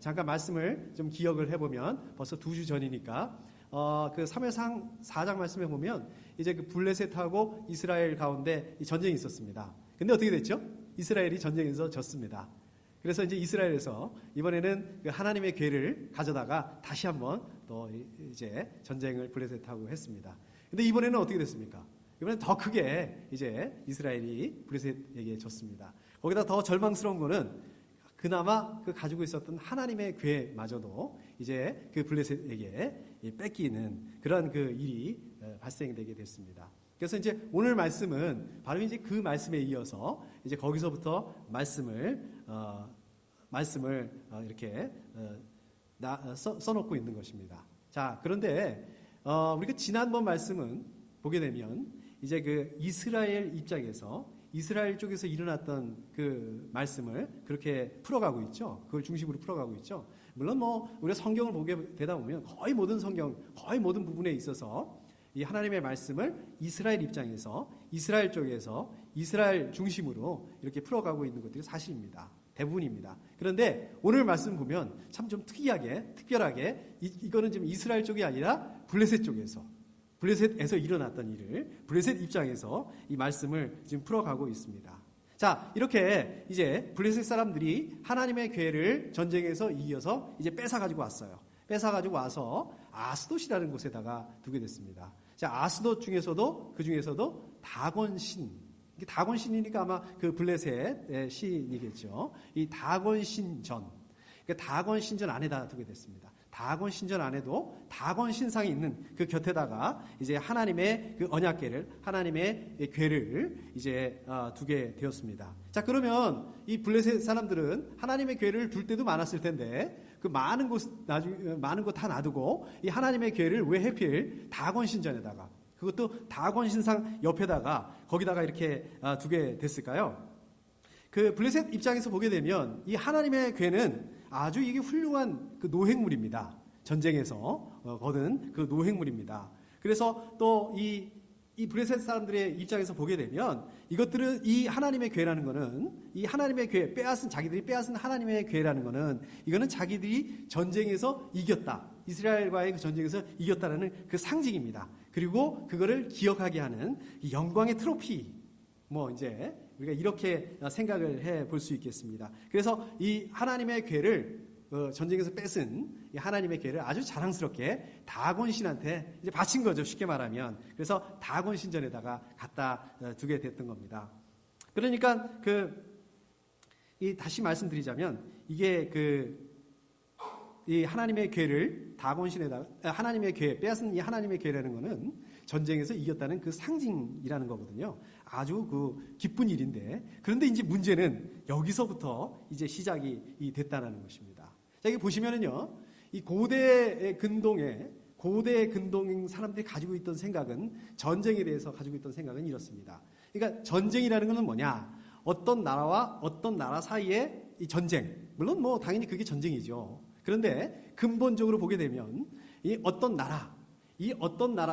잠깐 말씀을 좀 기억을 해보면 벌써 2주 전이니까 그 사무엘상 4장 말씀에 보면 이제 그 블레셋하고 이스라엘 가운데 전쟁이 있었습니다. 근데 어떻게 됐죠? 이스라엘이 전쟁에서 졌습니다. 그래서 이제 이스라엘에서 이번에는 그 하나님의 괴를 가져다가 다시 한번 또 이제 전쟁을 블레셋하고 했습니다. 근데 이번에는 어떻게 됐습니까? 이번엔 더 크게 이제 이스라엘이 블레셋에게 졌습니다. 거기다 더 절망스러운 거는 그나마 그 가지고 있었던 하나님의 괴마저도 이제 그 블레셋에게 뺏기는 그런 그 일이 발생되게 됐습니다. 그래서 이제 오늘 말씀은 바로 이제 그 말씀에 이어서 이제 거기서부터 말씀을 이렇게 써놓고 있는 것입니다. 자, 그런데 우리가 지난번 말씀은 보게 되면 이제 그 이스라엘 입장에서 이스라엘 쪽에서 일어났던 그 말씀을 그렇게 풀어가고 있죠. 그걸 중심으로 풀어가고 있죠. 물론 뭐 우리가 성경을 보게 되다 보면 거의 모든 성경, 거의 모든 부분에 있어서 이 하나님의 말씀을 이스라엘 입장에서 이스라엘 쪽에서 이스라엘 중심으로 이렇게 풀어가고 있는 것들이 사실입니다. 대부분입니다. 그런데 오늘 말씀 보면 참 좀 특별하게 이거는 지금 이스라엘 쪽이 아니라 블레셋 쪽에서 블레셋에서 일어났던 일을 블레셋 입장에서 이 말씀을 지금 풀어가고 있습니다. 자, 이렇게 이제 블레셋 사람들이 하나님의 괴를 전쟁에서 이겨서 이제 뺏어가지고 왔어요. 뺏어가지고 와서 아스돗이라는 곳에다가 두게 됐습니다. 자, 아스돗 중에서도 그 중에서도 다곤신, 다곤신이니까 아마 그 블레셋의 신이겠죠. 이 다곤신전, 그 다곤신전 안에다 두게 됐습니다. 다곤 신전 안에도 다곤 신상이 있는 그 곁에다가 이제 하나님의 그 언약궤를 하나님의 괴를 이제 두게 되었습니다. 자, 그러면 이 블레셋 사람들은 하나님의 괴를 둘 때도 많았을 텐데 그 많은 곳 다 놔두고 이 하나님의 괴를 왜 하필 다곤 신전에다가 그것도 다곤 신상 옆에다가 거기다가 이렇게 두게 됐을까요? 그 블레셋 입장에서 보게 되면 이 하나님의 괴는 아주 이게 훌륭한 그 노획물입니다. 전쟁에서 거둔 그 노획물입니다. 그래서 또 이 블레셋 사람들의 입장에서 보게 되면 이것들은 이 하나님의 괴라는 거는 이 하나님의 괴 자기들이 빼앗은 하나님의 괴라는 거는 이거는 자기들이 전쟁에서 이겼다. 이스라엘과의 그 전쟁에서 이겼다라는 그 상징입니다. 그리고 그거를 기억하게 하는 이 영광의 트로피. 뭐 이제 우리가 이렇게 생각을 해 볼 수 있겠습니다. 그래서 이 하나님의 괴를 전쟁에서 뺏은 이 하나님의 괴를 아주 자랑스럽게 다곤 신한테 이제 바친 거죠. 쉽게 말하면. 그래서 다곤 신전에다가 갖다 두게 됐던 겁니다. 그러니까 다시 말씀드리자면 이게 이 하나님의 괴를 다곤 신에다가 하나님의 괴 빼앗은 이 하나님의 괴라는 거는 전쟁에서 이겼다는 그 상징이라는 거거든요. 아주 그 기쁜 일인데 그런데 이제 문제는 여기서부터 이제 시작이 됐다는 것입니다. 자, 여기 보시면은요, 이 고대 근동 사람들이 가지고 있던 생각은 전쟁에 대해서 가지고 있던 생각은 이렇습니다. 그러니까 전쟁이라는 것은 뭐냐? 어떤 나라와 어떤 나라 사이의 이 전쟁. 물론 뭐 당연히 그게 전쟁이죠. 그런데 근본적으로 보게 되면 이 어떤 나라,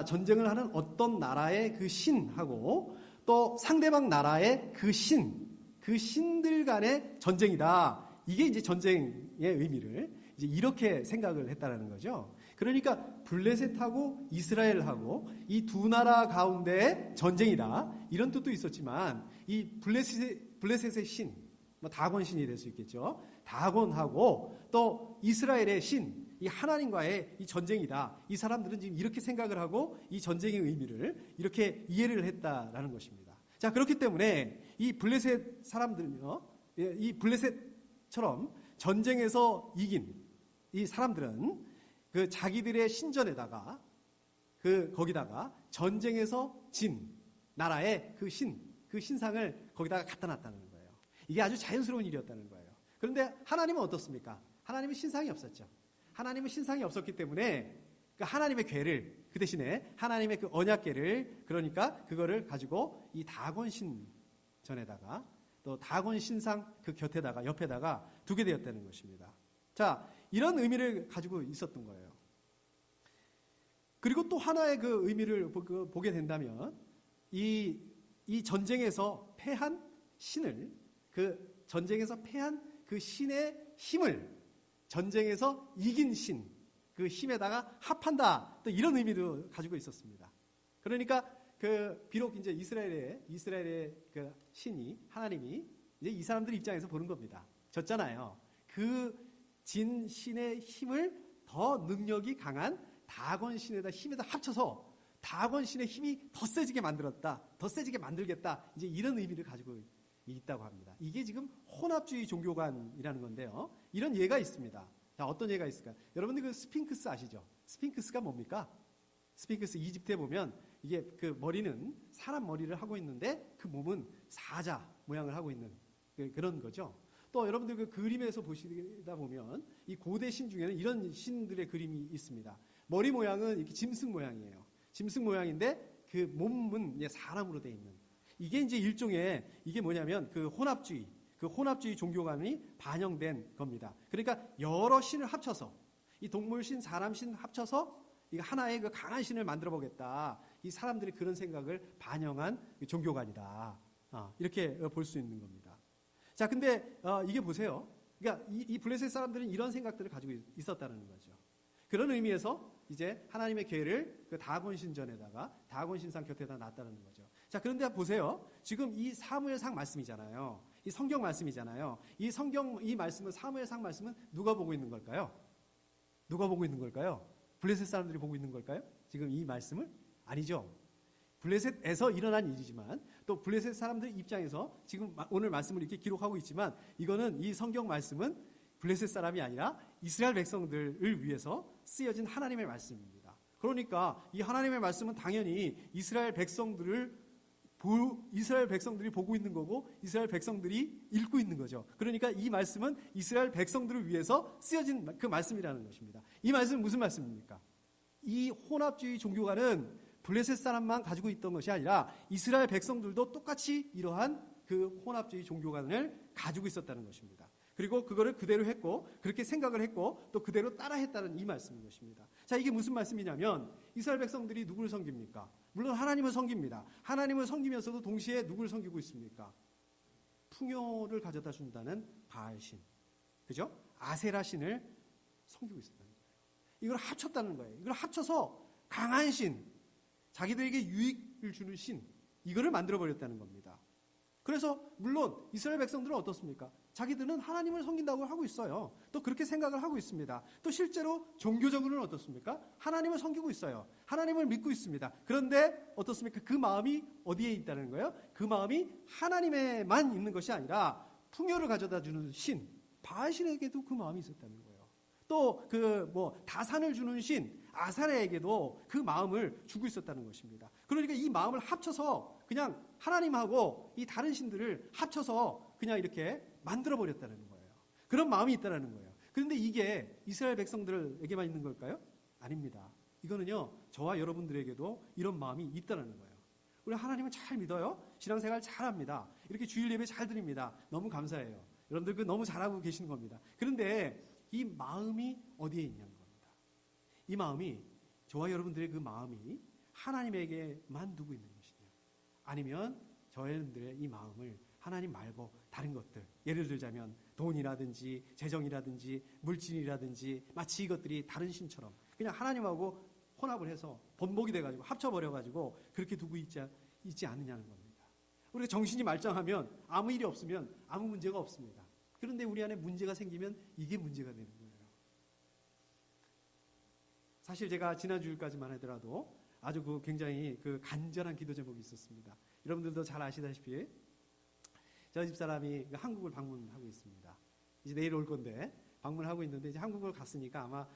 전쟁을 하는 어떤 나라의 그 신하고 또 상대방 나라의 그 신들 간의 전쟁이다. 이게 이제 전쟁의 의미를 이제 이렇게 생각을 했다라는 거죠. 그러니까 블레셋하고 이스라엘하고 이 두 나라 가운데의 전쟁이다. 이런 뜻도 있었지만 이 블레셋의 신, 뭐 다곤 신이 될 수 있겠죠. 다곤하고 또 이스라엘의 신, 이 하나님과의 이 전쟁이다. 이 사람들은 지금 이렇게 생각을 하고 이 전쟁의 의미를 이렇게 이해를 했다라는 것입니다. 자, 그렇기 때문에 이 블레셋 사람들은요, 이 블레셋처럼 전쟁에서 이긴 이 사람들은 그 자기들의 신전에다가 거기다가 전쟁에서 진 나라의 그 신상을 거기다가 갖다 놨다는 거예요. 이게 아주 자연스러운 일이었다는 거예요. 그런데 하나님은 어떻습니까? 하나님은 신상이 없었죠. 하나님은 신상이 없었기 때문에 그 하나님의 궤를 그 대신에 하나님의 그 언약궤를 그러니까 그거를 가지고 이 다곤 신전에다가 또 다곤 신상 그 곁에다가 옆에다가 두게 되었다는 것입니다. 자, 이런 의미를 가지고 있었던 거예요. 그리고 또 하나의 그 의미를 보게 된다면 이 전쟁에서 패한 신을 그 전쟁에서 패한 그 신의 힘을 전쟁에서 이긴 신, 그 힘에다가 합한다. 또 이런 의미도 가지고 있었습니다. 그러니까 비록 이제 이스라엘의 그 신이, 하나님이 이제 이 사람들 입장에서 보는 겁니다. 졌잖아요. 그 진 신의 힘을 더 능력이 강한 다곤 신에다 힘에다 합쳐서 다곤 신의 힘이 더 세지게 만들었다. 더 세지게 만들겠다. 이제 이런 의미를 가지고 있다고 합니다. 이게 지금 혼합주의 종교관이라는 건데요. 이런 예가 있습니다. 자, 어떤 예가 있을까요? 여러분들 그 스핑크스 아시죠? 스핑크스가 뭡니까? 스핑크스 이집트에 보면 이게 그 머리는 사람 머리를 하고 있는데 그 몸은 사자 모양을 하고 있는 그런 거죠. 또 여러분들 그 그림에서 보시다 보면 이 고대 신 중에는 이런 신들의 그림이 있습니다. 머리 모양은 이렇게 짐승 모양이에요. 짐승 모양인데 그 몸은 사람으로 되어 있는. 이게 이제 일종의 이게 뭐냐면 그 혼합주의 종교감이 반영된 겁니다. 그러니까 여러 신을 합쳐서 이 동물신, 사람신 합쳐서 이거 하나의 그 강한 신을 만들어 보겠다. 이 사람들이 그런 생각을 반영한 종교관이다. 이렇게 볼 수 있는 겁니다. 자, 근데 이게 보세요. 그러니까 이 블레셋 사람들은 이런 생각들을 가지고 있었다는 거죠. 그런 의미에서 이제 하나님의 계를 그 다곤 신전에다가 다곤 신상 곁에다 놨다는 거죠. 자, 그런데 보세요. 지금 이 사무엘상 말씀이잖아요. 이 성경 말씀이잖아요. 이 말씀은 사무엘상 말씀은 누가 보고 있는 걸까요? 누가 보고 있는 걸까요? 블레셋 사람들이 보고 있는 걸까요? 지금 이 말씀을? 아니죠. 블레셋에서 일어난 일이지만 또 블레셋 사람들 입장에서 지금 오늘 말씀을 이렇게 기록하고 있지만 이거는 이 성경 말씀은 블레셋 사람이 아니라 이스라엘 백성들을 위해서 쓰여진 하나님의 말씀입니다. 그러니까 이 하나님의 말씀은 당연히 이스라엘 백성들이 보고 있는 거고 이스라엘 백성들이 읽고 있는 거죠. 그러니까 이 말씀은 이스라엘 백성들을 위해서 쓰여진 그 말씀이라는 것입니다. 이 말씀은 무슨 말씀입니까? 이 혼합주의 종교관은 블레셋 사람만 가지고 있던 것이 아니라 이스라엘 백성들도 똑같이 이러한 그 혼합주의 종교관을 가지고 있었다는 것입니다. 그리고 그거를 그대로 했고 그렇게 생각을 했고 또 그대로 따라했다는 이 말씀인 것입니다. 자, 이게 무슨 말씀이냐면 이스라엘 백성들이 누구를 섬깁니까? 물론 하나님을 섬깁니다. 하나님을 섬기면서도 동시에 누구를 섬기고 있습니까? 풍요를 가져다 준다는 바알신, 그죠? 아세라 신을 섬기고 있었다는 거예요. 이걸 합쳤다는 거예요. 이걸 합쳐서 강한 신, 자기들에게 유익을 주는 신, 이거를 만들어버렸다는 겁니다. 그래서 물론 이스라엘 백성들은 어떻습니까? 자기들은 하나님을 섬긴다고 하고 있어요. 또 그렇게 생각을 하고 있습니다. 또 실제로 종교적으로는 어떻습니까? 하나님을 섬기고 있어요. 하나님을 믿고 있습니다. 그런데 어떻습니까? 그 마음이 어디에 있다는 거예요? 그 마음이 하나님에만 있는 것이 아니라 풍요를 가져다 주는 신, 바알신에게도 그 마음이 있었다는 거예요. 또 다산을 주는 신, 아사레에게도 그 마음을 주고 있었다는 것입니다. 그러니까 이 마음을 합쳐서 그냥 하나님하고 이 다른 신들을 합쳐서 그냥 이렇게 만들어버렸다는 거예요. 그런 마음이 있다는 거예요. 그런데 이게 이스라엘 백성들에게만 있는 걸까요? 아닙니다. 이거는요, 저와 여러분들에게도 이런 마음이 있다는 거예요. 우리 하나님을 잘 믿어요. 신앙생활 잘합니다. 이렇게 주일 예배 잘 드립니다. 너무 감사해요. 여러분들 그 너무 잘하고 계시는 겁니다. 그런데 이 마음이 어디에 있냐는 겁니다. 이 마음이, 저와 여러분들의 그 마음이 하나님에게만 두고 있는 것이냐, 아니면 저와 여러분들의 이 마음을 하나님 말고 다른 것들, 예를 들자면 돈이라든지 재정이라든지 물질이라든지 마치 이것들이 다른 신처럼 그냥 하나님하고 혼합을 해서 번복이 돼가지고 합쳐버려가지고 그렇게 두고 있지 않느냐는 겁니다. 우리가 정신이 말짱하면 아무 일이 없으면 아무 문제가 없습니다. 그런데 우리 안에 문제가 생기면 이게 문제가 되는 거예요. 사실 제가 지난 주일까지만 하더라도 아주 굉장히 간절한 기도 제목이 있었습니다. 여러분들도 잘 아시다시피 저희 집사람이 한국을 방문하고 있습니다. 이제 내일 올 건데 방문하고 있는데 이제 한국을 갔으니까 아마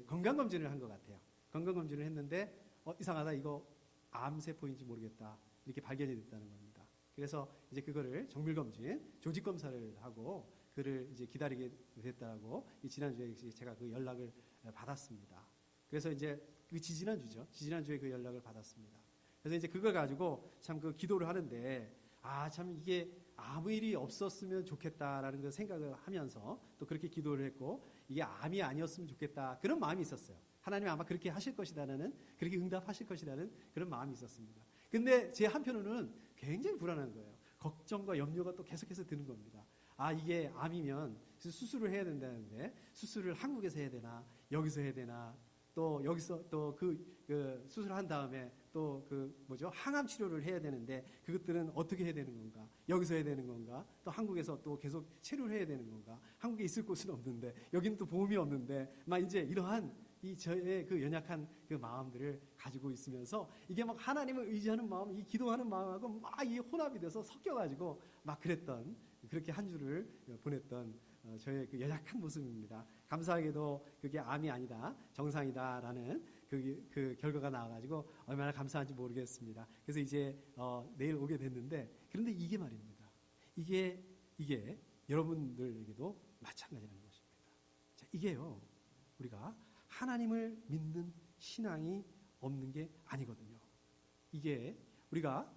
건강검진을 한 것 같아요. 건강검진을 했는데 이상하다, 이거 암세포인지 모르겠다, 이렇게 발견이 됐다는 겁니다. 그래서 이제 그거를 정밀검진, 조직검사를 하고 그를 이제 기다리게 됐다고 지난주에 제가 그 연락을 받았습니다. 그래서 이제 지지난주죠. 지난주에 그 연락을 받았습니다. 그래서 이제 그걸 가지고 참 기도를 하는데 참 이게 아무 일이 없었으면 좋겠다라는 그 생각을 하면서 또 그렇게 기도를 했고 이게 암이 아니었으면 좋겠다 그런 마음이 있었어요. 하나님 아마 그렇게 하실 것이라는, 그렇게 응답하실 것이라는 그런 마음이 있었습니다. 근데 제 한편으로는 굉장히 불안한 거예요. 걱정과 염려가 또 계속해서 드는 겁니다. 이게 암이면 수술을 해야 된다는데 수술을 한국에서 해야 되나 여기서 해야 되나 또 여기서 또 그 수술한 다음에 또 항암 치료를 해야 되는데 그것들은 어떻게 해야 되는 건가? 여기서 해야 되는 건가? 또 한국에서 또 계속 치료를 해야 되는 건가? 한국에 있을 곳은 없는데 여기는 또 보험이 없는데 막 이제 이러한 이 저의 그 연약한 그 마음들을 가지고 있으면서 이게 막 하나님을 의지하는 마음, 이 기도하는 마음하고 막 이 혼합이 돼서 섞여가지고 막 그렇게 한 주를 보냈던 저의 그 연약한 모습입니다. 감사하게도 그게 암이 아니다, 정상이다라는 그 결과가 나와가지고 얼마나 감사한지 모르겠습니다. 그래서 이제 내일 오게 됐는데 그런데 이게 말입니다. 이게 여러분들에게도 마찬가지라는 것입니다. 자, 이게요 우리가 하나님을 믿는 신앙이 없는 게 아니거든요. 이게 우리가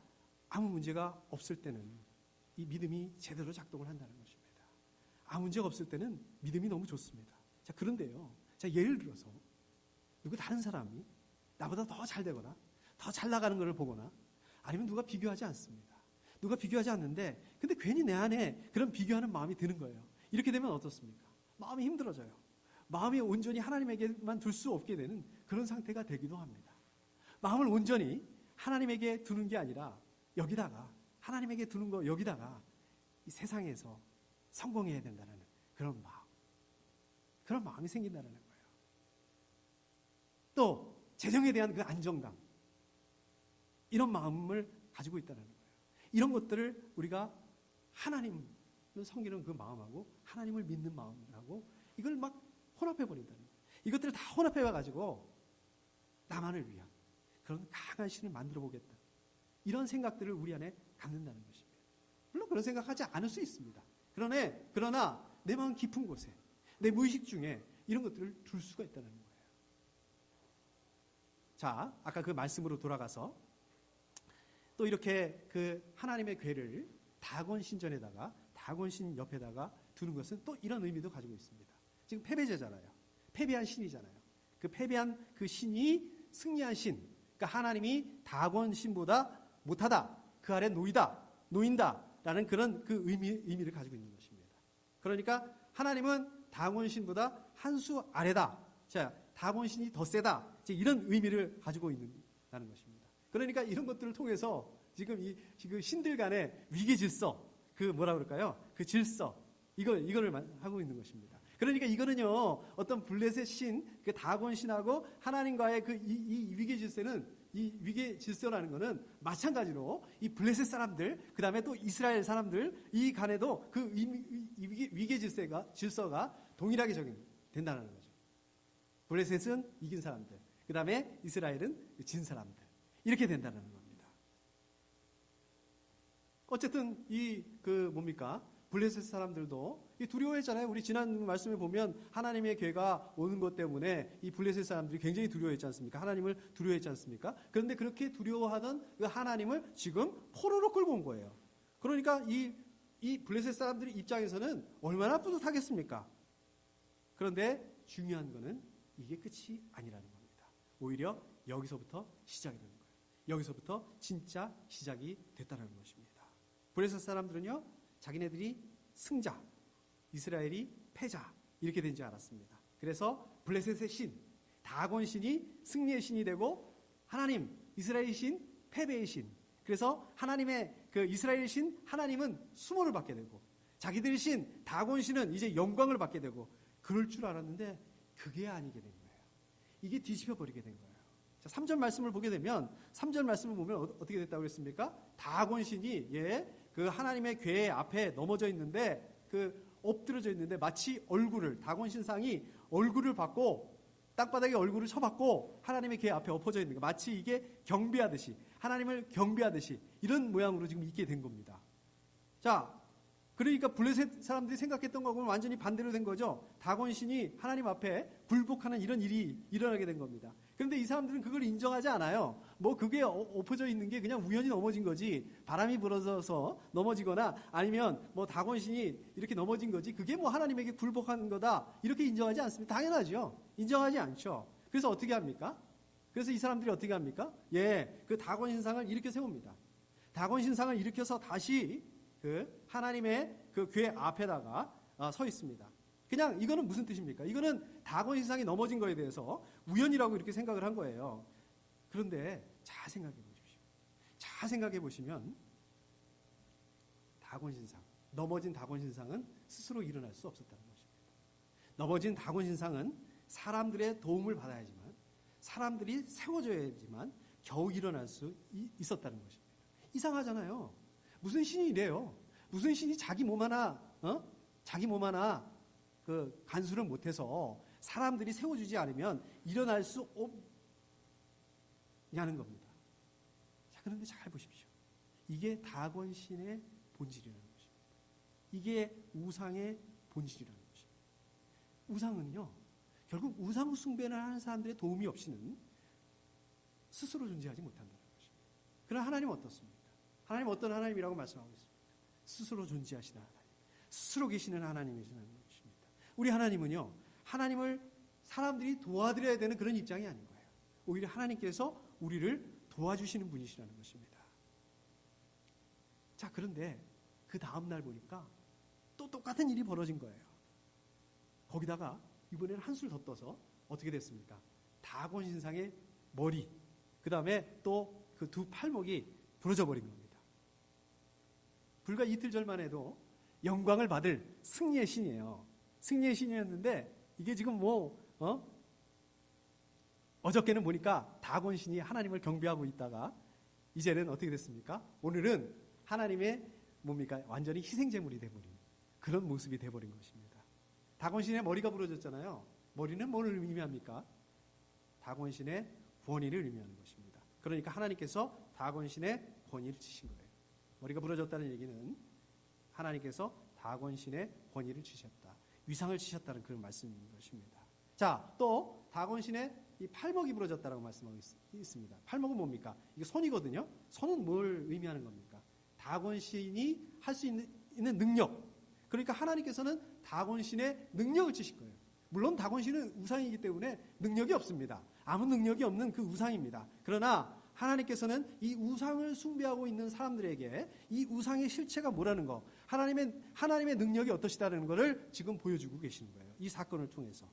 아무 문제가 없을 때는 이 믿음이 제대로 작동을 한다는 것입니다. 아무 문제가 없을 때는 믿음이 너무 좋습니다. 자, 그런데요. 자, 예를 들어서 누구 다른 사람이 나보다 더 잘 되거나 더 잘 나가는 것을 보거나 아니면 누가 비교하지 않습니다. 누가 비교하지 않는데 근데 괜히 내 안에 그런 비교하는 마음이 드는 거예요. 이렇게 되면 어떻습니까? 마음이 힘들어져요. 마음이 온전히 하나님에게만 둘 수 없게 되는 그런 상태가 되기도 합니다. 마음을 온전히 하나님에게 두는 게 아니라 여기다가 하나님에게 두는 거 여기다가 이 세상에서 성공해야 된다는 그런 마음이 생긴다는 거예요. 또 재정에 대한 그 안정감 이런 마음을 가지고 있다는 거예요. 이런 것들을 우리가 하나님을 섬기는 그 마음하고 하나님을 믿는 마음하고 이걸 막 혼합해버린다는 거예요. 이것들을 다 혼합해가지고 나만을 위한 그런 강한 신을 만들어보겠다. 이런 생각들을 우리 안에 갖는다는 것입니다. 물론 그런 생각하지 않을 수 있습니다. 그러나 내 마음 깊은 곳에 내 무의식 중에 이런 것들을 둘 수가 있다는 거예요. 자, 아까 그 말씀으로 돌아가서 또 이렇게 그 하나님의 궤를 다곤 신전에다가 다곤 신 옆에다가 두는 것은 또 이런 의미도 가지고 있습니다. 지금 패배자잖아요. 패배한 신이잖아요. 그 패배한 그 신이 승리한 신. 그러니까 하나님이 다곤 신보다 못하다. 그 아래 노인다라는 그런 그 의미를 가지고 있는 것입니다. 그러니까 하나님은 다곤 신보다 한 수 아래다. 자, 다곤 신이 더 세다. 이런 의미를 가지고 있다는 것입니다. 그러니까 이런 것들을 통해서 지금 신들 간의 위계 질서, 그 질서, 이거를 하고 있는 것입니다. 그러니까 이거는요, 어떤 블레셋 신, 그 다곤 신하고 하나님과의 이 위계 질서는, 이 위계 질서라는 거는 마찬가지로 이 블레셋 사람들, 그 다음에 또 이스라엘 사람들, 이 간에도 그 위계 질서가 동일하게 적용된다는 거죠. 블레셋은 이긴 사람들, 그 다음에 이스라엘은 진 사람들. 이렇게 된다는 겁니다. 어쨌든 블레셋 사람들도 두려워했잖아요. 우리 지난 말씀에 보면 하나님의 궤가 오는 것 때문에 이 블레셋 사람들이 굉장히 두려워했지 않습니까? 하나님을 두려워했지 않습니까? 그런데 그렇게 두려워하던 그 하나님을 지금 포로로 끌고 온 거예요. 그러니까 이 블레셋 사람들의 입장에서는 얼마나 뿌듯하겠습니까? 그런데 중요한 거는 이게 끝이 아니라는 겁니다. 오히려 여기서부터 시작이 되는 거예요. 여기서부터 진짜 시작이 됐다는 것입니다. 블레셋 사람들은요, 자기네들이 승자, 이스라엘이 패자 이렇게 된 줄 알았습니다. 그래서 블레셋의 신, 다곤 신이 승리의 신이 되고 하나님, 이스라엘 신, 패배의 신. 그래서 하나님의 그 이스라엘 신, 하나님은 수모를 받게 되고 자기들 신, 다곤 신은 이제 영광을 받게 되고 그럴 줄 알았는데 그게 아니게 된 거예요. 이게 뒤집혀 버리게 된 거예요. 자, 3절 말씀을 보게 되면 3절 말씀을 보면 어떻게 됐다고 그랬습니까? 다곤 신이 그 하나님의 궤 앞에 넘어져 있는데 엎드려져 있는데 마치 다곤 신상이 얼굴을 받고 땅바닥에 얼굴을 쳐박고 하나님의 궤 앞에 엎어져 있는 거 마치 이게 경배하듯이 하나님을 경배하듯이 이런 모양으로 지금 있게 된 겁니다. 자, 그러니까 블레셋 사람들이 생각했던 거하고는 완전히 반대로 된 거죠. 다곤 신이 하나님 앞에 굴복하는 이런 일이 일어나게 된 겁니다. 그런데 이 사람들은 그걸 인정하지 않아요. 그게 엎어져 있는 게 그냥 우연히 넘어진 거지. 바람이 불어서 넘어지거나 아니면 다곤 신이 이렇게 넘어진 거지. 그게 하나님에게 굴복한 거다. 이렇게 인정하지 않습니다. 당연하죠. 인정하지 않죠. 그래서 어떻게 합니까? 그래서 이 사람들이 어떻게 합니까? 그 다곤 신상을 일으켜 세웁니다. 다곤 신상을 일으켜서 다시 하나님의 그 궤 앞에다가 서 있습니다. 그냥 이거는 무슨 뜻입니까? 이거는 다곤 신상이 넘어진 거에 대해서 우연이라고 이렇게 생각을 한 거예요. 그런데 잘 생각해 보십시오. 잘 생각해 보시면 다곤 신상, 넘어진 다곤 신상은 스스로 일어날 수 없었다는 것입니다. 넘어진 다곤 신상은 사람들의 도움을 받아야지만, 사람들이 세워줘야지만 겨우 일어날 수 있었다는 것입니다. 이상하잖아요. 무슨 신이 이래요? 무슨 신이 자기 몸 하나 그 간수를 못해서 사람들이 세워주지 않으면 일어날 수 없냐는 겁니다. 자, 그런데 잘 보십시오. 이게 다곤 신의 본질이라는 것입니다. 이게 우상의 본질이라는 것입니다. 우상은요, 결국 우상 숭배를 하는 사람들의 도움이 없이는 스스로 존재하지 못한다는 것입니다. 그러나 하나님은 어떻습니까? 하나님은 어떤 하나님이라고 말씀하고 있습니까? 스스로 존재하시는 하나님, 스스로 계시는 하나님이시라는 것입니다. 우리 하나님은요, 하나님을 사람들이 도와드려야 되는 그런 입장이 아닌 거예요. 오히려 하나님께서 우리를 도와주시는 분이시라는 것입니다. 자, 그런데 그 다음날 보니까 또 똑같은 일이 벌어진 거예요. 거기다가 이번에는 한술 더 떠서 어떻게 됐습니까? 다곤 신상의 머리, 그 다음에 또 그 두 팔목이 부러져 버린 겁니다. 불과 이틀 전만 해도 영광을 받을 승리의 신이에요. 승리의 신이었는데 이게 지금 어저께는 보니까 다곤 신이 하나님을 경배하고 있다가 이제는 어떻게 됐습니까? 오늘은 하나님의 뭡니까? 완전히 희생제물이 돼버린 그런 모습이 돼버린 것입니다. 다곤 신의 머리가 부러졌잖아요. 머리는 뭘 의미합니까? 다곤 신의 권위를 의미하는 것입니다. 그러니까 하나님께서 다곤 신의 권위를 치신 거예요. 머리가 부러졌다는 얘기는 하나님께서 다곤 신의 권위를 치셨다. 위상을 치셨다는 그런 말씀인 것입니다. 자, 또 다곤 신의 이 팔목이 부러졌다라고 말씀하고 있습니다. 팔목은 뭡니까? 이게 손이거든요. 손은 뭘 의미하는 겁니까? 다곤 신이 할 수 있는 능력. 그러니까 하나님께서는 다곤 신의 능력을 치실 거예요. 물론 다곤 신은 우상이기 때문에 능력이 없습니다. 아무 능력이 없는 그 우상입니다. 그러나 하나님께서는 이 우상을 숭배하고 있는 사람들에게 이 우상의 실체가 뭐라는 거, 하나님의 능력이 어떠시다는 것을 지금 보여주고 계시는 거예요. 이 사건을 통해서.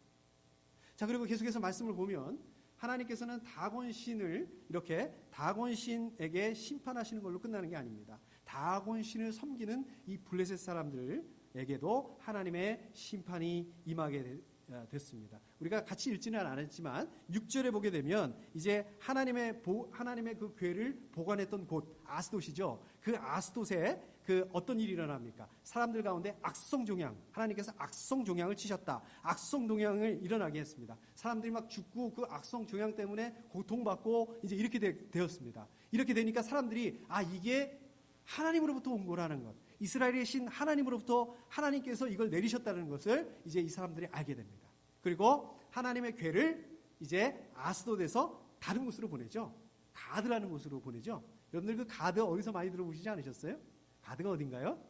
자, 그리고 계속해서 말씀을 보면 하나님께서는 다곤 신을 이렇게 다곤 신에게 심판하시는 걸로 끝나는 게 아닙니다. 다곤 신을 섬기는 이 블레셋 사람들에게도 하나님의 심판이 임하게 됐습니다. 우리가 같이 읽지는 않았지만 6절에 보게 되면 이제 하나님의 그 궤를 보관했던 곳 아스돗이죠. 그 아스돗에 그 어떤 일이 일어납니까? 사람들 가운데 악성종양, 하나님께서 악성종양을 치셨다. 악성종양을 일어나게 했습니다. 사람들이 막 죽고 그 악성종양 때문에 고통받고 이제 이렇게 되었습니다. 이렇게 되니까 사람들이 이게 하나님으로부터 온 거라는 것, 이스라엘의 신 하나님으로부터 하나님께서 이걸 내리셨다는 것을 이제 이 사람들이 알게 됩니다. 그리고 하나님의 궤를 이제 아스돗에서 다른 곳으로 보내죠. 가드라는 곳으로 보내죠. 여러분들 그 가드 어디서 많이 들어보시지 않으셨어요? 가드가 어딘가요?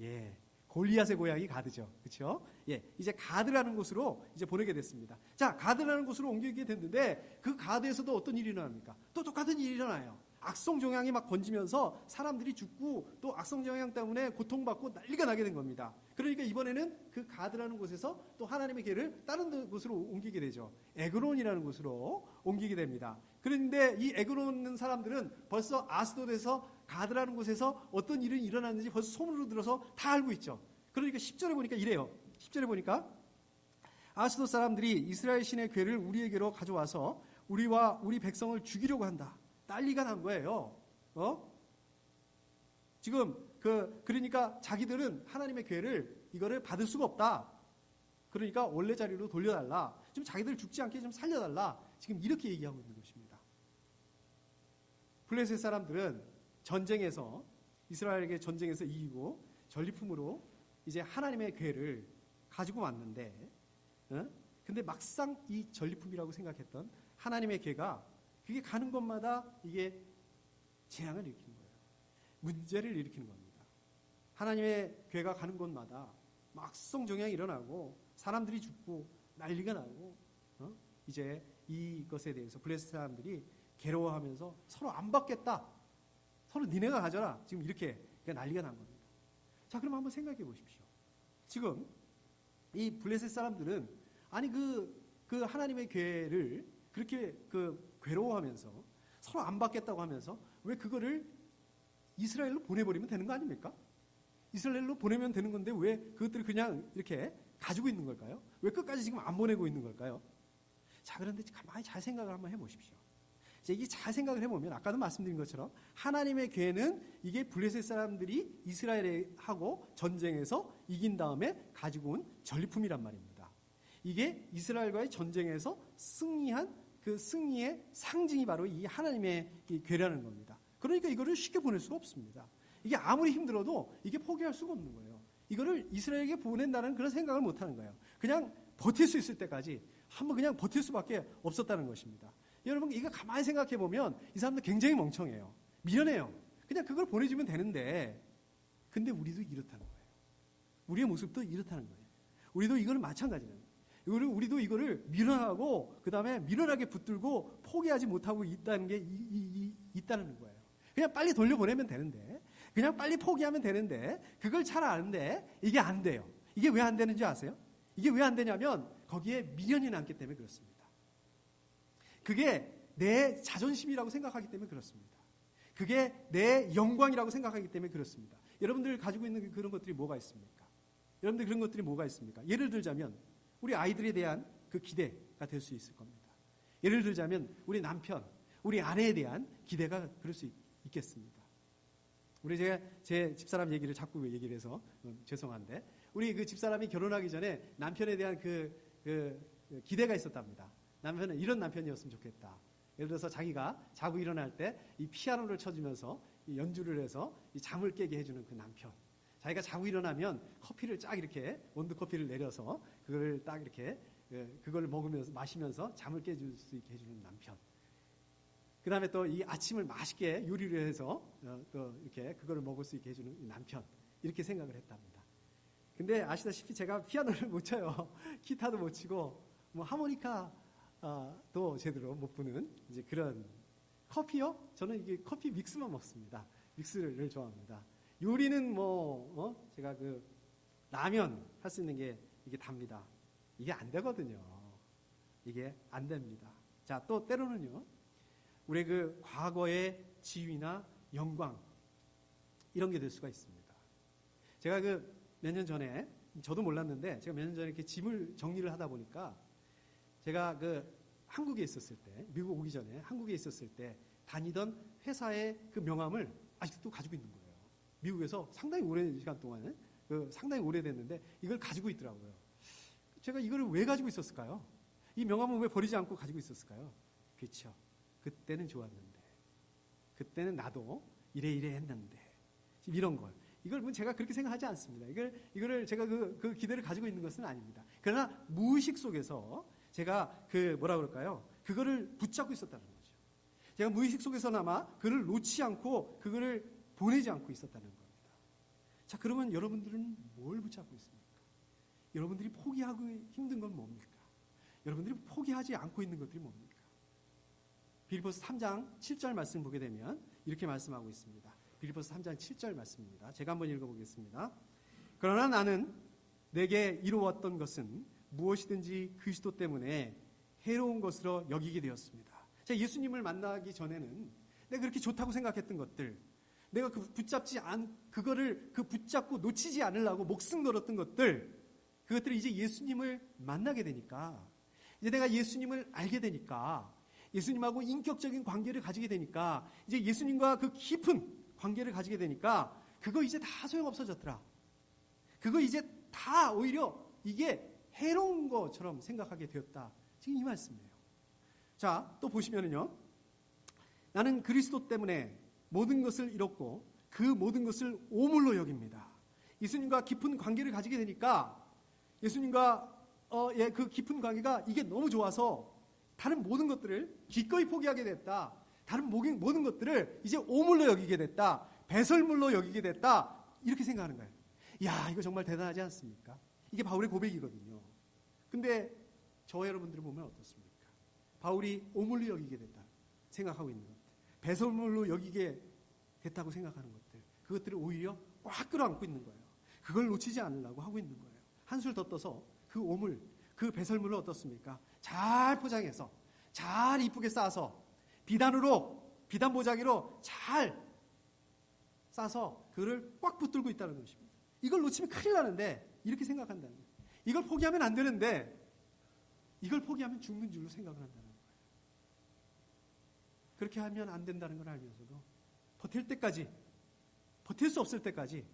예, 골리앗의 고향이 가드죠. 그렇죠? 예, 이제 가드라는 곳으로 이제 보내게 됐습니다. 자, 가드라는 곳으로 옮기게 됐는데 그 가드에서도 어떤 일이 일어납니까? 또 똑같은 일이 일어나요. 악성종양이 막 번지면서 사람들이 죽고 또 악성종양 때문에 고통받고 난리가 나게 된 겁니다. 그러니까 이번에는 그 가드라는 곳에서 또 하나님의 궤를 다른 곳으로 옮기게 되죠. 에그론이라는 곳으로 옮기게 됩니다. 그런데 이 에그론 사람들은 벌써 아스돗에서 가드라는 곳에서 어떤 일이 일어났는지 벌써 소문으로 들어서 다 알고 있죠. 그러니까 10절에 보니까 이래요. 10절에 보니까 아스돗 사람들이 이스라엘 신의 궤를 우리에게로 가져와서 우리와 우리 백성을 죽이려고 한다. 난리가 난 거예요. 지금 그러니까 자기들은 하나님의 궤를 이거를 받을 수가 없다. 그러니까 원래 자리로 돌려달라. 좀 자기들 죽지 않게 좀 살려달라. 지금 이렇게 얘기하고 있는 것입니다. 블레셋 사람들은 전쟁에서 이스라엘에게 전쟁에서 이기고 전리품으로 이제 하나님의 궤를 가지고 왔는데, 근데 막상 이 전리품이라고 생각했던 하나님의 궤가 그게 가는 곳마다 이게 재앙을 일으키는 거예요. 문제를 일으키는 겁니다. 하나님의 궤가 가는 곳마다 악성종양이 일어나고 사람들이 죽고 난리가 나고 이제 이것에 대해서 블레셋 사람들이 괴로워하면서 서로 안 받겠다. 서로 니네가 가져라. 지금 이렇게 난리가 난 겁니다. 자, 그럼 한번 생각해 보십시오. 지금 이 블레셋 사람들은 아니 그 하나님의 교회를 그렇게 괴로워하면서 서로 안 받겠다고 하면서 왜 그거를 이스라엘로 보내버리면 되는 거 아닙니까? 이스라엘로 보내면 되는 건데 왜 그것들을 그냥 이렇게 가지고 있는 걸까요? 왜 끝까지 지금 안 보내고 있는 걸까요? 자, 그런데 가만히 잘 생각을 한번 해보십시오. 이게 잘 생각을 해보면 아까도 말씀드린 것처럼 하나님의 교회는 이게 블레셋 사람들이 이스라엘하고 전쟁에서 이긴 다음에 가지고 온 전리품이란 말입니다. 이게 이스라엘과의 전쟁에서 승리한 그 승리의 상징이 바로 이 하나님의 이 교회라는 겁니다. 그러니까 이거를 쉽게 보낼 수가 없습니다. 이게 아무리 힘들어도 이게 포기할 수가 없는 거예요. 이거를 이스라엘에게 보낸다는 그런 생각을 못하는 거예요. 그냥 버틸 수 있을 때까지 한번 그냥 버틸 수밖에 없었다는 것입니다. 여러분 이거 가만히 생각해 보면 이 사람들 굉장히 멍청해요. 미련해요. 그냥 그걸 보내주면 되는데 근데 우리도 이렇다는 거예요. 우리의 모습도 이렇다는 거예요. 우리도 이거는 마찬가지예요. 우리도 이거를 미련하고 그 다음에 미련하게 붙들고 포기하지 못하고 있다는 게 있다는 거예요. 그냥 빨리 돌려보내면 되는데 그냥 빨리 포기하면 되는데 그걸 잘 아는데 이게 안 돼요. 이게 왜 안 되는지 아세요? 이게 왜 안 되냐면 거기에 미련이 남기 때문에 그렇습니다. 그게 내 자존심이라고 생각하기 때문에 그렇습니다. 그게 내 영광이라고 생각하기 때문에 그렇습니다. 여러분들 가지고 있는 그런 것들이 뭐가 있습니까? 여러분들 그런 것들이 뭐가 있습니까? 예를 들자면 우리 아이들에 대한 그 기대가 될 수 있을 겁니다. 예를 들자면 우리 남편, 우리 아내에 대한 기대가 그럴 수 있겠습니다. 우리 제 집사람 얘기를 자꾸 얘기를 해서 죄송한데 우리 그 집사람이 결혼하기 전에 남편에 대한 그 기대가 있었답니다. 남편은 이런 남편이었으면 좋겠다. 예를 들어서 자기가 자고 일어날 때 이 피아노를 쳐주면서 이 연주를 해서 이 잠을 깨게 해주는 그 남편. 자기가 자고 일어나면 커피를 쫙 이렇게 원두 커피를 내려서 그걸 딱 이렇게 그걸 먹으면서 마시면서 잠을 깨줄 수 있게 해주는 남편. 그 다음에 또 이 아침을 맛있게 요리를 해서 또 이렇게 그거를 먹을 수 있게 해주는 남편. 이렇게 생각을 했답니다. 근데 아시다시피 제가 피아노를 못 쳐요. 기타도 못 치고 뭐 하모니카도 제대로 못 부는 이제 그런 커피요? 저는 이게 커피 믹스만 먹습니다. 믹스를 좋아합니다. 요리는 제가 그 라면 할 수 있는 게 이게 답니다. 이게 안 되거든요. 이게 안 됩니다. 자, 또 때로는요. 우리의 그 과거의 지위나 영광 이런 게 될 수가 있습니다. 제가 몇 년 전에 저도 몰랐는데 제가 몇 년 전에 이렇게 짐을 정리를 하다 보니까 제가 한국에 있었을 때 미국 오기 전에 한국에 있었을 때 다니던 회사의 그 명함을 아직도 가지고 있는 거예요. 미국에서 상당히 오랜 시간 동안 상당히 오래됐는데 이걸 가지고 있더라고요. 제가 이거를 왜 가지고 있었을까요? 이 명함은 왜 버리지 않고 가지고 있었을까요? 그렇죠. 그때는 좋았는데 그때는 나도 이래 했는데 이런 걸 이걸 제가 그렇게 생각하지 않습니다. 이거를 제가 그 기대를 가지고 있는 것은 아닙니다. 그러나 무의식 속에서 제가 그거를 붙잡고 있었다는 거죠. 제가 무의식 속에서나마 그를 놓지 않고 그거를 보내지 않고 있었다는 겁니다. 자, 그러면 여러분들은 뭘 붙잡고 있습니까? 여러분들이 포기하기 힘든 건 뭡니까? 여러분들이 포기하지 않고 있는 것들이 뭡니까? 빌립보서 3장 7절 말씀을 보게 되면 이렇게 말씀하고 있습니다. 빌립보서 3장 7절 말씀입니다. 제가 한번 읽어보겠습니다. 그러나 나는 내게 이루었던 것은 무엇이든지 그리스도 때문에 해로운 것으로 여기게 되었습니다. 제가 예수님을 만나기 전에는 내가 그렇게 좋다고 생각했던 것들, 내가 그거를 붙잡고 놓치지 않으려고 목숨 걸었던 그것들이 이제 예수님을 만나게 되니까, 이제 내가 예수님을 알게 되니까, 예수님하고 인격적인 관계를 가지게 되니까, 이제 예수님과 그 깊은 관계를 가지게 되니까, 그거 이제 다 소용없어졌더라. 그거 이제 다 오히려 이게 해로운 것처럼 생각하게 되었다. 지금 이 말씀이에요. 자, 또 보시면은요. 나는 그리스도 때문에 모든 것을 잃었고 그 모든 것을 오물로 여깁니다. 예수님과 깊은 관계를 가지게 되니까 예수님과 그 깊은 관계가 이게 너무 좋아서 다른 모든 것들을 기꺼이 포기하게 됐다. 다른 모든 것들을 이제 오물로 여기게 됐다. 배설물로 여기게 됐다. 이렇게 생각하는 거예요. 이야, 이거 정말 대단하지 않습니까? 이게 바울의 고백이거든요. 근데 저 여러분들을 보면 어떻습니까? 바울이 오물로 여기게 됐다 생각하고 있는 것들, 배설물로 여기게 됐다고 생각하는 것들, 그것들을 오히려 꽉 끌어안고 있는 거예요. 그걸 놓치지 않으려고 하고 있는 거예요. 한술 더 떠서 그 오물, 그 배설물을 어떻습니까? 잘 포장해서 잘 이쁘게 싸서 비단 보자기로 잘 싸서 그를 꽉 붙들고 있다는 것입니다. 이걸 놓치면 큰일 나는데 이렇게 생각한다는 거예요. 이걸 포기하면 안 되는데 이걸 포기하면 죽는 줄로 생각을 한다는 거예요. 그렇게 하면 안 된다는 걸 알면서도 버틸 때까지, 버틸 수 없을 때까지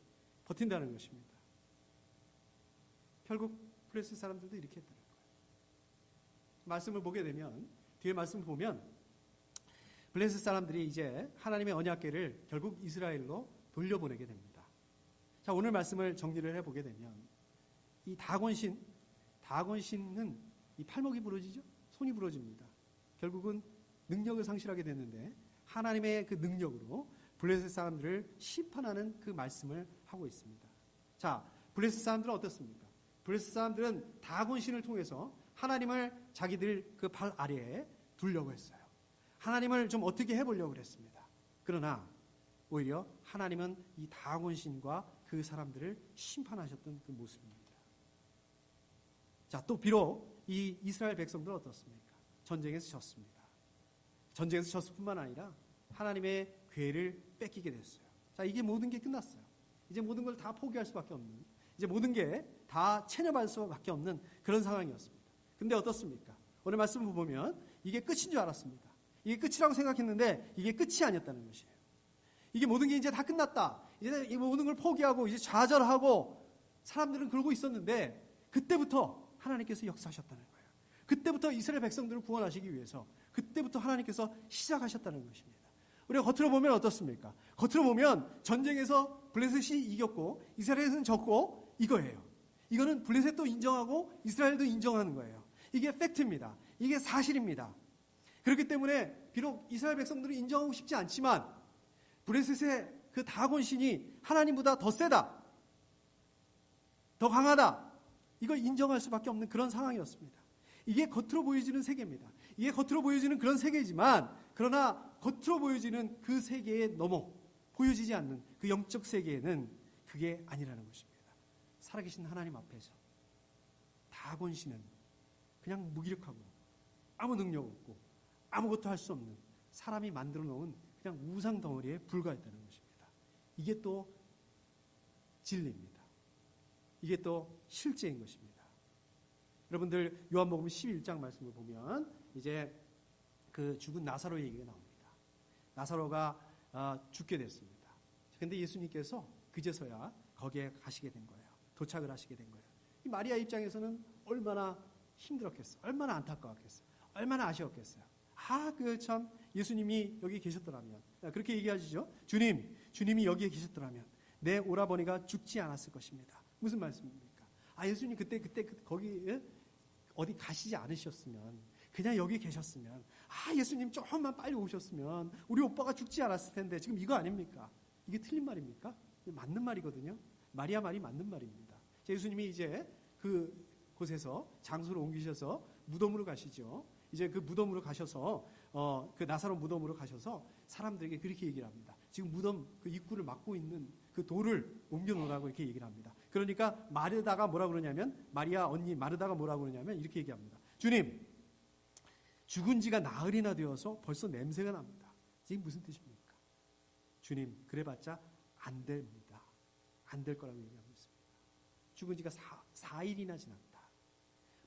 버틴다는 것입니다. 결국 블레셋 사람들도 이렇게 했다는 거예요. 말씀을 보게 되면, 뒤에 말씀을 보면 블레셋 사람들이 이제 하나님의 언약궤를 결국 이스라엘로 돌려보내게 됩니다. 자, 오늘 말씀을 정리를 해보게 되면 이 다곤신은 이 팔목이 부러지죠? 손이 부러집니다. 결국은 능력을 상실하게 됐는데 하나님의 그 능력으로 블레셋 사람들을 심판하는 그 말씀을 하고 있습니다. 자, 블레셋 사람들은 어떻습니까? 블레셋 사람들은 다곤신을 통해서 하나님을 자기들 그 발 아래에 두려고 했어요. 하나님을 좀 어떻게 해보려고 그랬습니다. 그러나 오히려 하나님은 이 다곤신과 그 사람들을 심판하셨던 그 모습입니다. 자, 또 비록 이 이스라엘 백성들은 어떻습니까? 전쟁에서 졌습니다. 전쟁에서 졌을 뿐만 아니라 하나님의 궤를 뺏기게 됐어요. 자, 이게 모든 게 끝났어요. 이제 모든 걸 다 포기할 수밖에 없는, 이제 모든 게 다 체념할 수밖에 없는 그런 상황이었습니다. 근데 어떻습니까? 오늘 말씀을 보면 이게 끝인 줄 알았습니다. 이게 끝이라고 생각했는데 이게 끝이 아니었다는 것이에요. 이게 모든 게 이제 다 끝났다. 이제 이 모든 걸 포기하고 이제 좌절하고 사람들은 그러고 있었는데 그때부터 하나님께서 역사하셨다는 거예요. 그때부터 이스라엘 백성들을 구원하시기 위해서 그때부터 하나님께서 시작하셨다는 것입니다. 우리가 겉으로 보면 어떻습니까? 겉으로 보면 전쟁에서 블레셋이 이겼고 이스라엘은 졌고 이거예요. 이거는 블레셋도 인정하고 이스라엘도 인정하는 거예요. 이게 팩트입니다. 이게 사실입니다. 그렇기 때문에 비록 이스라엘 백성들은 인정하고 싶지 않지만 블레셋의 그 다곤신이 하나님보다 더 세다, 더 강하다, 이걸 인정할 수밖에 없는 그런 상황이었습니다. 이게 겉으로 보여지는 세계입니다. 이게 겉으로 보여지는 그런 세계이지만 그러나 겉으로 보여지는 그 세계에 넘어 보여지지 않는 그 영적 세계에는 그게 아니라는 것입니다. 살아계신 하나님 앞에서 다곤신은 그냥 무기력하고 아무 능력 없고 아무것도 할 수 없는 사람이 만들어 놓은 그냥 우상 덩어리에 불과했다는 것입니다. 이게 또 진리입니다. 이게 또 실제인 것입니다. 여러분들 요한복음 11장 말씀을 보면 이제 그 죽은 나사로 얘기가 나옵니다. 나사로가 죽게 됐습니다. 그런데 예수님께서 그제서야 거기에 가시게 된 거예요. 도착을 하시게 된 거예요. 이 마리아 입장에서는 얼마나 힘들었겠어요. 얼마나 안타까웠겠어요. 얼마나 아쉬웠겠어요. 그 참 예수님이 여기 계셨더라면, 그렇게 얘기하시죠. 주님이 여기에 계셨더라면 내 오라버니가 죽지 않았을 것입니다. 무슨 말씀입니까? 예수님 그때 거기 어디 가시지 않으셨으면, 그냥 여기 계셨으면, 예수님 조금만 빨리 오셨으면 우리 오빠가 죽지 않았을 텐데, 지금 이거 아닙니까? 이게 틀린 말입니까? 맞는 말이거든요. 마리아 말이 맞는 말입니다. 예수님이 이제 그 곳에서 장소를 옮기셔서 무덤으로 가시죠. 이제 그 무덤으로 가셔서 그 나사로 무덤으로 가셔서 사람들에게 그렇게 얘기를 합니다. 지금 무덤 그 입구를 막고 있는 그 돌을 옮겨놓으라고 이렇게 얘기를 합니다. 그러니까 마르다가 뭐라고 그러냐면, 마리아 언니 마르다가 뭐라고 그러냐면 이렇게 얘기합니다. 주님, 죽은 지가 나흘이나 되어서 벌써 냄새가 납니다. 이게 무슨 뜻입니까? 주님, 그래봤자 안 됩니다. 안 될 거라고 얘기하고 있습니다. 죽은 지가 4일이나 지났다.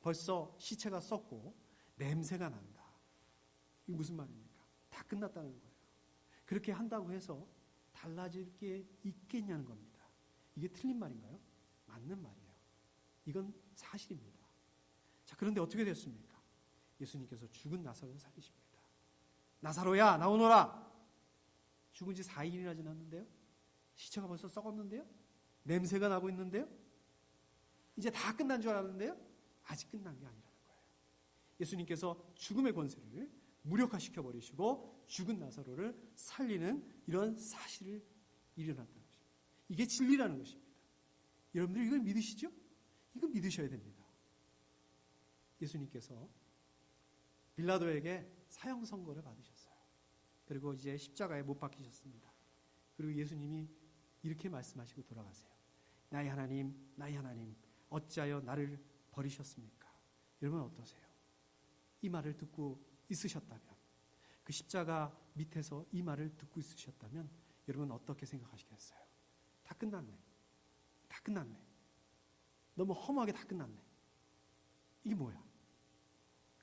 벌써 시체가 썩고 냄새가 난다. 이게 무슨 말입니까? 다 끝났다는 거예요. 그렇게 한다고 해서 달라질 게 있겠냐는 겁니다. 이게 틀린 말인가요? 맞는 말이에요. 이건 사실입니다. 자, 그런데 어떻게 됐습니까? 예수님께서 죽은 나사로를 살리십니다. 나사로야, 나오너라. 죽은 지 4일이나 지났는데요. 시체가 벌써 썩었는데요. 냄새가 나고 있는데요. 이제 다 끝난 줄 알았는데요. 아직 끝난 게 아니라는 거예요. 예수님께서 죽음의 권세를 무력화시켜 버리시고 죽은 나사로를 살리는 이런 사실을 일어났다는 것입니다. 이게 진리라는 것입니다. 여러분들 이걸 믿으시죠? 이거 믿으셔야 됩니다. 예수님께서 빌라도에게 사형 선고를 받으셨어요. 그리고 이제 십자가에 못 박히셨습니다. 그리고 예수님이 이렇게 말씀하시고 돌아가세요. 나의 하나님, 나의 하나님, 어찌하여 나를 버리셨습니까? 여러분 어떠세요? 이 말을 듣고 있으셨다면, 그 십자가 밑에서 이 말을 듣고 있으셨다면 여러분 어떻게 생각하시겠어요? 다 끝났네. 다 끝났네. 너무 허무하게 다 끝났네. 이게 뭐야?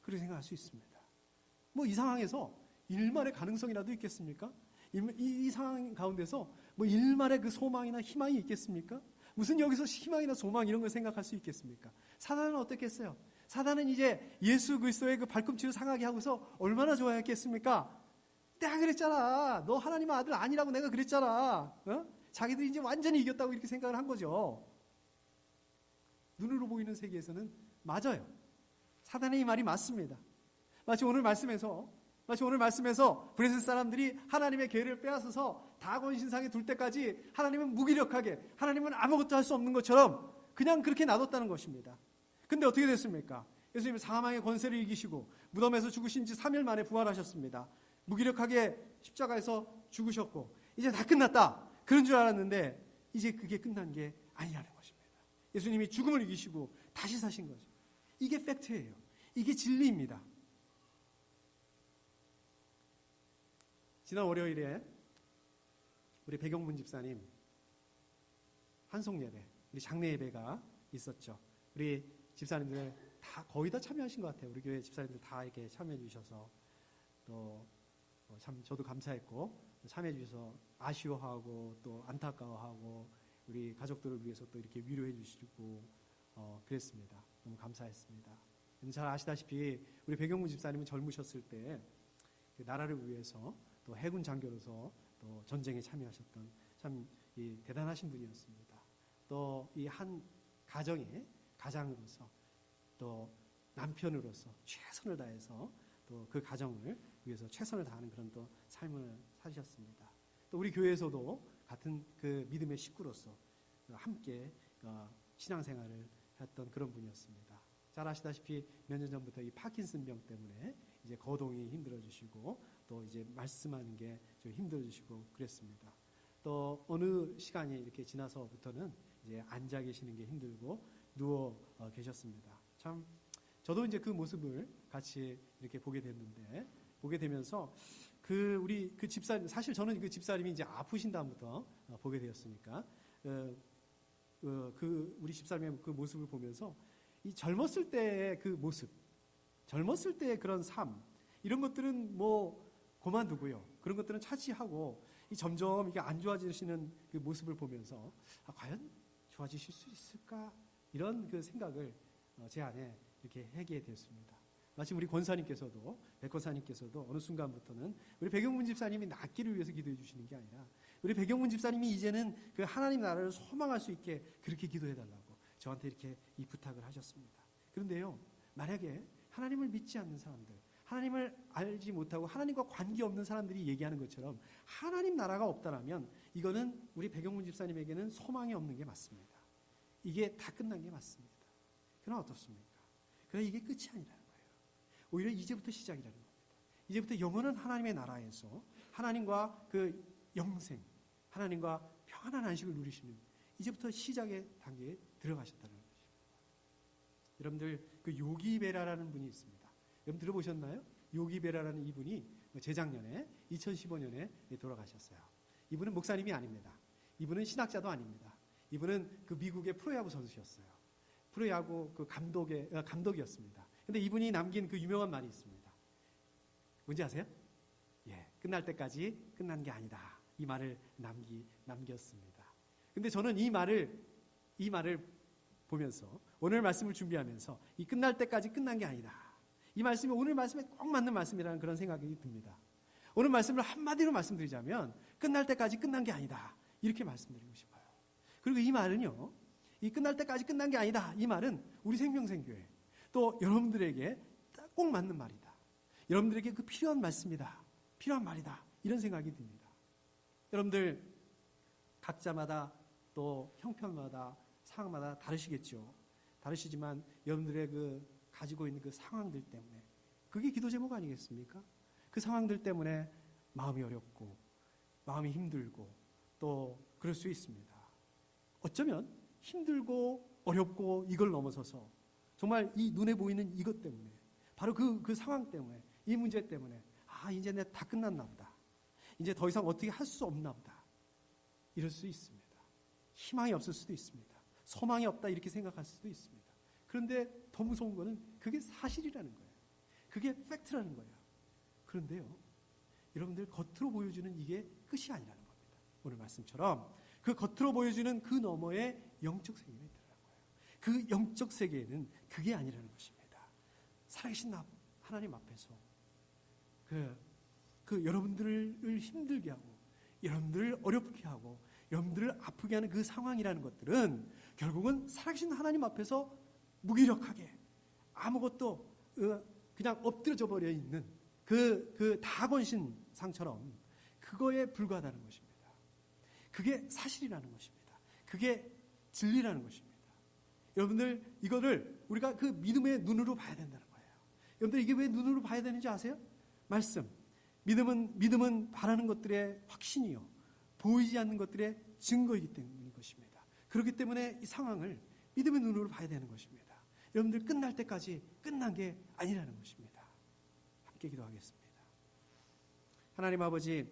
그렇게 생각할 수 있습니다. 뭐 이 상황에서 일말의 가능성이라도 있겠습니까? 이 상황 가운데서 뭐 일말의 그 소망이나 희망이 있겠습니까? 무슨 여기서 희망이나 소망 이런 걸 생각할 수 있겠습니까? 사단은 어떻겠어요? 사단은 이제 예수 그리스도의 그 발꿈치를 상하게 하고서 얼마나 좋아했겠습니까? 내가 그랬잖아. 너 하나님의 아들 아니라고 내가 그랬잖아. 어? 자기들이 이제 완전히 이겼다고 이렇게 생각을 한 거죠. 눈으로 보이는 세계에서는 맞아요. 사단의 이 말이 맞습니다. 마치 오늘 말씀에서 브레스 사람들이 하나님의 계를 빼앗아서 다곤 신상에 둘 때까지 하나님은 무기력하게, 하나님은 아무것도 할 수 없는 것처럼 그냥 그렇게 놔뒀다는 것입니다. 근데 어떻게 됐습니까? 예수님은 사망의 권세를 이기시고 무덤에서 죽으신 지 3일 만에 부활하셨습니다. 무기력하게 십자가에서 죽으셨고 이제 다 끝났다. 그런 줄 알았는데 이제 그게 끝난 게 아니라는 것입니다. 예수님이 죽음을 이기시고 다시 사신 거죠. 이게 팩트예요. 이게 진리입니다. 지난 월요일에 우리 백영문 집사님 환송예배, 우리 장례 예배가 있었죠. 우리 집사님들 다 거의 다 참여하신 것 같아요. 우리 교회 집사님들 다 이렇게 참여해 주셔서 또 참 저도 감사했고 참여해 주셔서 아쉬워하고 또 안타까워하고 우리 가족들을 위해서 또 이렇게 위로해 주시고 그랬습니다. 너무 감사했습니다. 잘 아시다시피 우리 백영문 집사님은 젊으셨을 때 나라를 위해서 또 해군 장교로서 또 전쟁에 참여하셨던 참 대단하신 분이었습니다. 또 이 한 가정의 가장으로서 또 남편으로서 최선을 다해서 또 그 가정을 위해서 최선을 다하는 그런 또 삶을 사셨습니다. 또 우리 교회에서도 같은 그 믿음의 식구로서 함께 신앙생활을 했던 그런 분이었습니다. 잘 아시다시피 몇 년 전부터 이 파킨슨병 때문에 이제 거동이 힘들어지시고 또 이제 말씀하는 게 좀 힘들어지시고 그랬습니다. 또 어느 시간이 이렇게 지나서부터는 이제 앉아 계시는 게 힘들고 누워 계셨습니다. 참 저도 이제 그 모습을 같이 이렇게 보게 됐는데 보게 되면서 우리 그 집사님, 사실 저는 그 집사님이 이제 아프신 다음부터 보게 되었으니까 우리 집사님의 그 모습을 보면서 이 젊었을 때의 그 모습, 젊었을 때의 그런 삶 이런 것들은 뭐 그만두고요. 그런 것들은 차치하고 점점 이게 안 좋아지시는 그 모습을 보면서 과연 좋아지실 수 있을까 이런 그 생각을 제 안에 이렇게 하게 되었습니다. 마침 우리 권사님께서도 백권사님께서도 어느 순간부터는 우리 백영문 집사님이 낫기를 위해서 기도해 주시는 게 아니라 우리 백영문 집사님이 이제는 그 하나님 나라를 소망할 수 있게 그렇게 기도해 달라고 저한테 이렇게 이 부탁을 하셨습니다. 그런데요, 만약에 하나님을 믿지 않는 사람들, 하나님을 알지 못하고 하나님과 관계없는 사람들이 얘기하는 것처럼 하나님 나라가 없다라면 이거는 우리 백영문 집사님에게는 소망이 없는 게 맞습니다. 이게 다 끝난 게 맞습니다. 그러나 어떻습니까? 그러나 이게 끝이 아니라는 거예요. 오히려 이제부터 시작이라는 겁니다. 이제부터 영원한 하나님의 나라에서 하나님과 그 영생, 하나님과 평안한 안식을 누리시는 이제부터 시작의 단계에 들어가셨다는 것입니다. 여러분들 그 요기베라라는 분이 있습니다. 여러분 들어보셨나요? 요기베라라는 이분이 재작년에 2015년에 돌아가셨어요. 이분은 목사님이 아닙니다. 이분은 신학자도 아닙니다. 이분은 그 미국의 프로야구 선수였어요. 프로야구 그 감독이었습니다. 근데 이분이 남긴 그 유명한 말이 있습니다. 뭔지 아세요? 예, 끝날 때까지 끝난 게 아니다. 이 말을 남겼습니다. 근데 저는 이 말을 보면서 오늘 말씀을 준비하면서 이 끝날 때까지 끝난 게 아니다. 이 말씀이 오늘 말씀에 꼭 맞는 말씀이라는 그런 생각이 듭니다. 오늘 말씀을 한마디로 말씀드리자면 끝날 때까지 끝난 게 아니다. 이렇게 말씀드리고 싶어요. 그리고 이 말은요. 이 끝날 때까지 끝난 게 아니다. 이 말은 우리 생명생교회 또 여러분들에게 꼭 맞는 말이다. 여러분들에게 그 필요한 말씀이다. 필요한 말이다. 이런 생각이 듭니다. 여러분들 각자마다 또 형편마다 상황마다 다르시겠죠. 다르시지만 여러분들의 그 가지고 있는 그 상황들 때문에 그게 기도 제목 아니겠습니까? 그 상황들 때문에 마음이 어렵고 마음이 힘들고 또 그럴 수 있습니다. 어쩌면 힘들고 어렵고 이걸 넘어서서 정말 이 눈에 보이는 이것 때문에, 바로 그 상황 때문에, 이 문제 때문에, 이제 내가 다 끝났나 보다. 이제 더 이상 어떻게 할 수 없나 보다. 이럴 수 있습니다. 희망이 없을 수도 있습니다. 소망이 없다 이렇게 생각할 수도 있습니다. 그런데 더 무서운 거는 그게 사실이라는 거예요. 그게 팩트라는 거예요. 그런데요, 여러분들 겉으로 보여주는 이게 끝이 아니라는 겁니다. 오늘 말씀처럼 그 겉으로 보여주는 그 너머에 영적 세계가 있다는 거예요. 그 영적 세계에는 그게 아니라는 것입니다. 살아계신 하나님 앞에서 그 여러분들을 힘들게 하고, 여러분들을 어렵게 하고, 여러분들을 아프게 하는 그 상황이라는 것들은 결국은 살아계신 하나님 앞에서 무기력하게 아무것도 그냥 엎드려져 버려 있는 그 다곤신상처럼 그거에 불과하다는 것입니다. 그게 사실이라는 것입니다. 그게 진리라는 것입니다. 여러분들 이거를 우리가 그 믿음의 눈으로 봐야 된다는 거예요. 여러분들 이게 왜 눈으로 봐야 되는지 아세요? 말씀. 믿음은 바라는 것들의 확신이요, 보이지 않는 것들의 증거이기 때문인 것입니다. 그렇기 때문에 이 상황을 믿음의 눈으로 봐야 되는 것입니다. 여러분들 끝날 때까지 끝난 게 아니라는 것입니다. 함께 기도하겠습니다. 하나님 아버지,